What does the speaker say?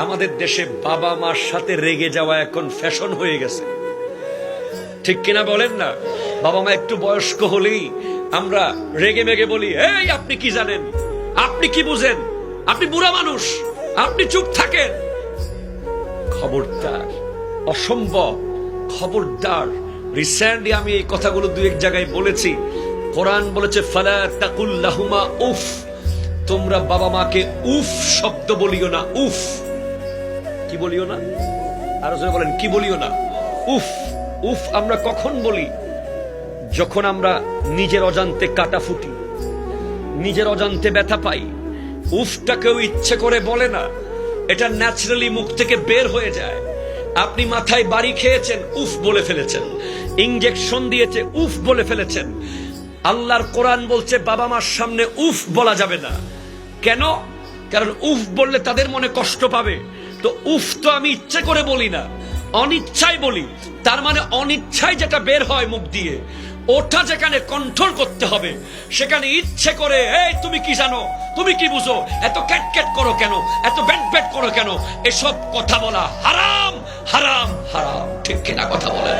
আমাদের দেশে বাবা মার সাথে রেগে যাওয়া এখন ফ্যাশন হয়ে গেছে, ঠিক কিনা বলেন না? বাবা মা একটু বয়স্ক হলেই আমরা রেগে মেগে বলি, এই আপনি কি জানেন, আপনি কি বুঝেন, আপনি বুড়া মানুষ, আপনি চুপ থাকেন। খবরদার, অসম্ভব, খবরদার। রিসেন্টলি আমি এই কথাগুলো দু এক জায়গায় বলেছি। কোরআন বলেছে ফালা তাকুল লাহুমা উফ, তোমরা বাবা মাকে উফ শব্দ বলিও না। উফ কি বলিও না? আরো জোরে বলেন, কি বলিও না? উফ। উফ আমরা কখন বলি? যখন আমরা নিজের অজান্তে কাটা ফুটি, নিজের অজান্তে ব্যথা পাই। উফটা কেউ ইচ্ছে করে বলে না, এটা ন্যাচারালি মুখ থেকে বের হয়ে যায়। আপনি মাথায় বাড়ি খেয়েছেন, উফ বলে ফেলেছেন। ইনজেকশন দিয়েছে, উফ বলে ফেলেছেন। আল্লাহর কোরআন বলছে বাবা মার সামনে উফ বলা যাবে না। কেন? কারণ উফ বললে তাদের মনে কষ্ট পাবে। তো উফ তো আমি ইচ্ছে করে বলি না, অনিচ্ছায় বলি। তার মানে অনিচ্ছায় যেটা বের হয় মুখ দিয়ে, ওটা যেখানে কন্ট্রোল করতে হবে, সেখানে ইচ্ছে করে এই তুমি কি জানো, তুমি কি বুঝো, এত ক্যাট করো কেন, এত ব্যাট করো কেন, এসব কথা বলা হারাম, হারাম, হারাম। ঠিক কিনা কথা বলেন?